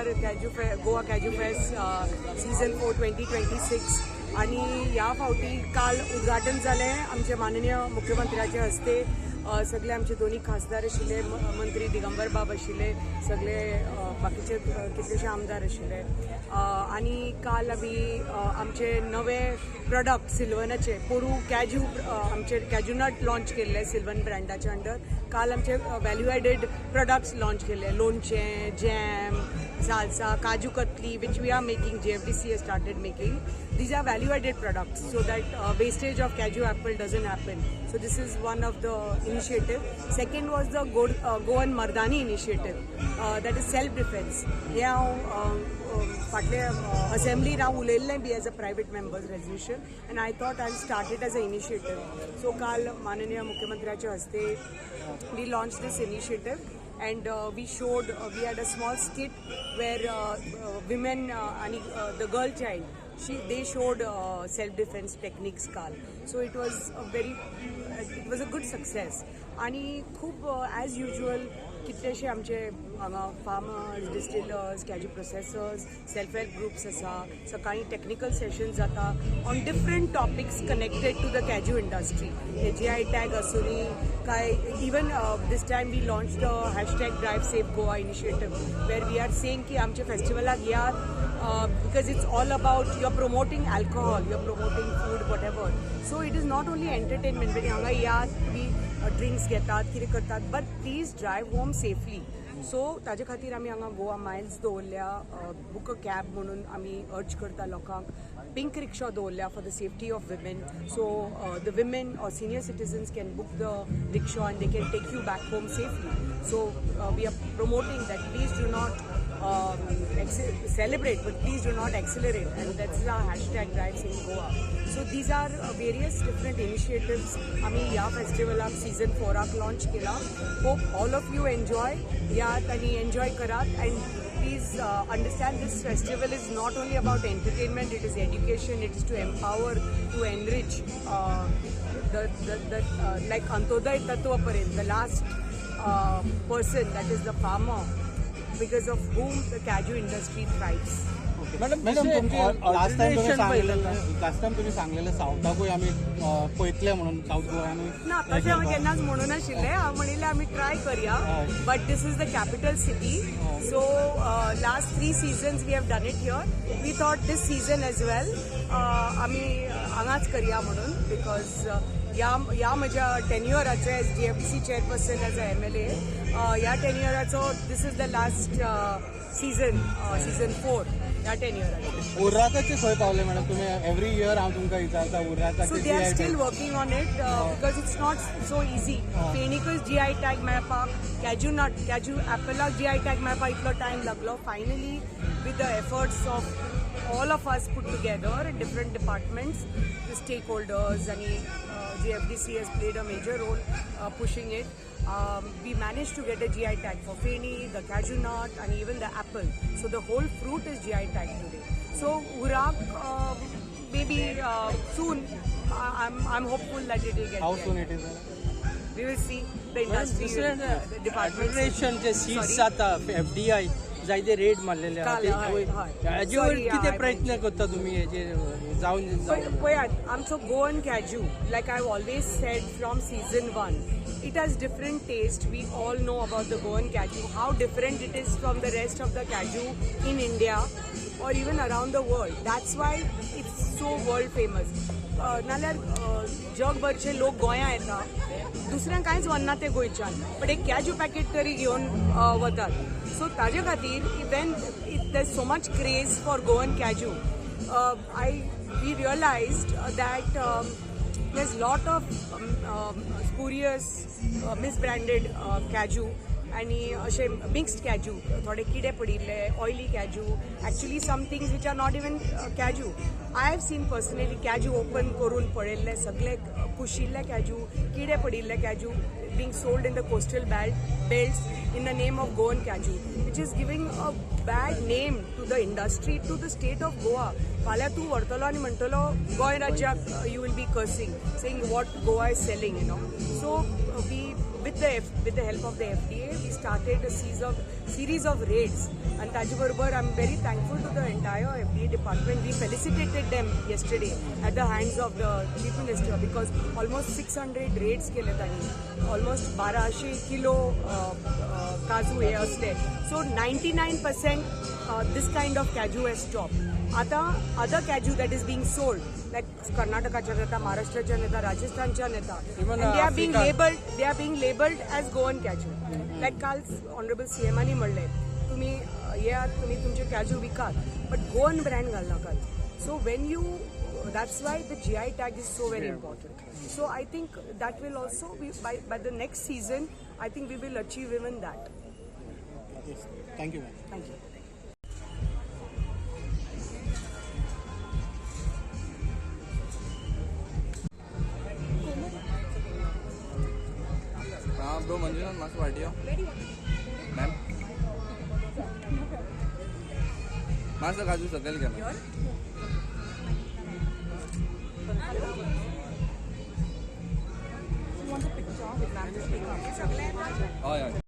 नमस्कार Goa cashew fest season 4 2026 आणि ह्या फावटी काल उद्घाटन जालें आमचे माननीय मुख्यमंत्र्याचे हस्ते सगळे आमचे दोन्ही खासदार आशिल्ले मंत्री दिगंबर बाब आशिल्ले सगळे बाकीचे कितलेशे आमदार आशिल्ले आणि काल आमी आमचे नवे प्रोडक्ट सिल्वनाचे पोरू कॅज्यू आमचे कॅज्यू नट लॉन्च केल्ले सिल्वन ब्रँडाच्या अंडर काल आमचे व्हॅल्यू एडेड प्रोडक्ट्स लॉन्च केले लोणचें jam salsa kaju katli which we are making JFDC has started making these are value added products so that wastage of cashew apple doesn't happen so this is one of the initiative second was the Goan Mardani initiative that is self defense हे फाटले assembly राव उलयल्लें बी as a private members resolution and I thought I'll start it as an initiative so काल माननीय मुख्यमंत्र्याच्या हस्ते we launched this initiative and we showed we had a small skit where women and the girl child they showed self defense techniques kal so it was a good success आणि खूप as usual कितलेशे आमचे हांगा farmers distillers cashew processors self help groups आसा सकाळी technical sessions जाता on different topics connected to the cashew industry हे GI tag आसुनी काय even this time we launch the hashtag drive safe Goa initiative where we are saying की आमच्या फेस्टिवलाक यात because it's all about you're promoting alcohol, you're promoting food, whatever. So it is not only entertainment, but hanga yaad we drinks घेतात कितें करतात but please drive home safely. सो ताजे खातीर आमी हांगा गोवा मायल्स दवरल्या बूक अ कॅब म्हणून आमी अर्ज करता लोकांक पिंक रिक्षा दवरल्या for the safety of women so the women or senior citizens can book the rickshaw and they can take you back home safely so we are promoting that please do not celebrate but please do not accelerate and that's our hashtag drives in Goa so these are various different initiatives आम्ही या फेस्टिवलाक season 4 launch केला hope all of you enjoy यात आणि enjoy Karat and please understand this festival is not only about entertainment it is education it is to empower to enrich the like Antoday Tatwaparent the last person that is the farmer because of whom the cashew industry thrives. Madam last time तुम्ही सांगलेलं साऊथाकूय आम्ही पळयतले म्हणून south गोव्यान ना तशें हांव केन्नाच म्हणूं नाशिल्लें हांव म्हणिल्लें आमी ट्राय करया but this is the capital city so last 3 seasons we have done it here we thought this season as well आमी हांगाच करया म्हणून बिकॉज या म्हज्या टेन्युअराचे as JFDC chairperson as a MLA ह्या टेन्युअराचो this is the last season 4 ह्या टेन्युअराचे उर्राकाचे खंय पावले मॅडम तुम्ही एव्हरी इयर हांव तुमकां विचारता उर्राकाचे so they are still working on it because it's not so easy फेनिकस GI tag मेळपाक कॅज्यू ॲपलाक GI टॅग मेळपाक इतलो टायम लागलो finally with the efforts of all of us put together in different departments, the stakeholders, and JFDC has played a major role pushing it. We managed to get a GI tag for Feni, the cashew nut, and even the apple. So the whole fruit is GI tag today. So Urak, maybe soon. I'm hopeful that it will get. How soon it is? We will see. The industry, the department. J seats जाता FDI. जायते rate मारलेले हाजेवर किती प्रयत्न करता तुम्ही हेजे जाऊन पळयात आमचो Goan cashew like I always said from season 1 it has different taste we all know about the Goan cashew how different it is from the rest of the cashew in India or even around the world that's why it's so world famous नाल्यार जगभरचे लोक गोंया येता दुसऱ्यांक कांयच वन्ना ते गोंयच्यान but एक cashew packet तरी घेवन वतात सो ताजे खातीर even there so much craze for Goan cashew we realized that there's lot of spurious misbranded cashew आणि अशे मिक्स्ड कॅज्यू थोडे किडे पडिल्ले oily cashew actually some things which are not even cashew I have seen personally cashew open करून पळयल्ले सगळे कुशिल्ले cashew किडे पडिल्ले cashew being sold in the coastal belts in the name of Goan cashew, which is giving a bad name to the industry, to the state of Goa. फाल्यां तूं व्हरतलो आनी म्हणटलो गोंय राज्याक you will be cursing saying what Goa is selling you know so we with the help of the FDA we started a series of raids and ताजे बरोबर I'm very thankful to the entire FDA department. We felicitated them yesterday at the hands of the Chief Minister because almost 600 raids केले तांणी almost 1200 kilo काजू हे असले so 99% this kind of cashew has stopped. आता other cashew that is being sold like कर्नाटकाच्या नेता महाराष्ट्राच्या नेता राजस्थानच्या नेता and they are being labeled as Goan cashew like काल ऑनरेबल सीएमांनी म्हणले तुम्ही तुम्ही तुमचे cashew विकात but Goan brand घाल नाकात so when you that's why the GI tag is so very important so I think that will also be by the next season I think we will achieve even that. Thank you. Thank you. Bro Manjunath मस्त वाटियो ma'am मस्त काजू सकल केला हय हय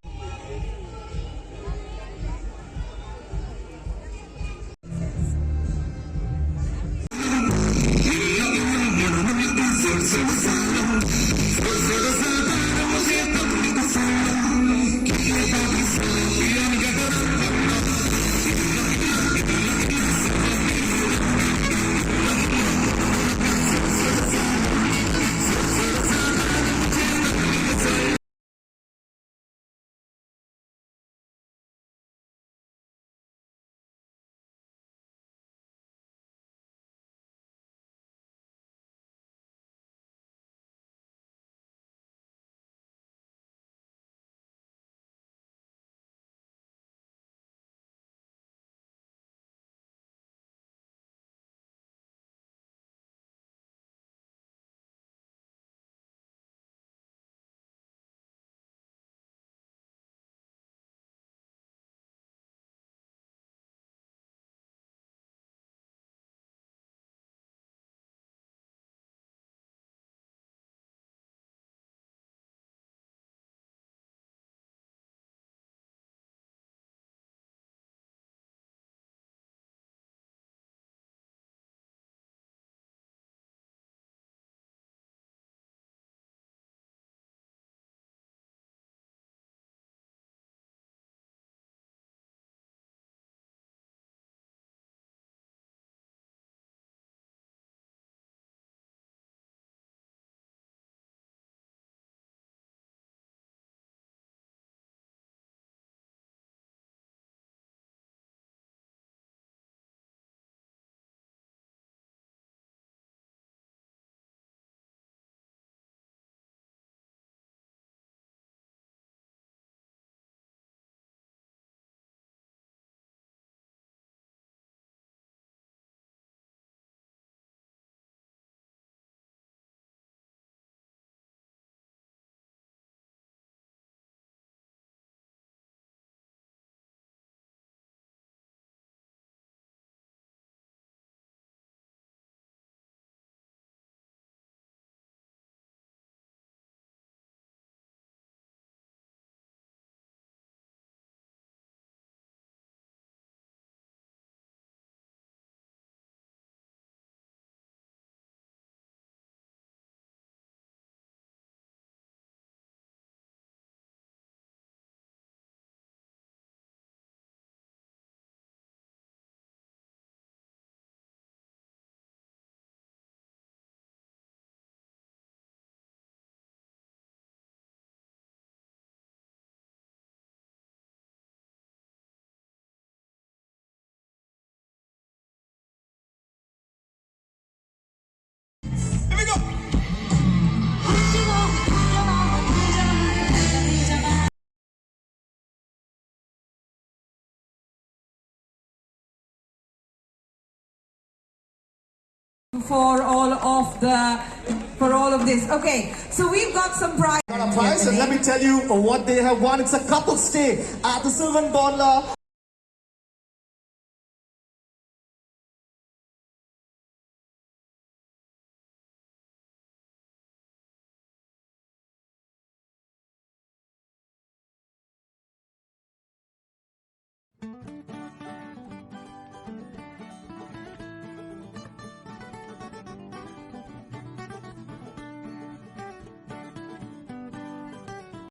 for all of this. Okay, so we've got some prize. Got a prize, and let me tell you what they have won. It's a couple stay at the Sylvan Bondla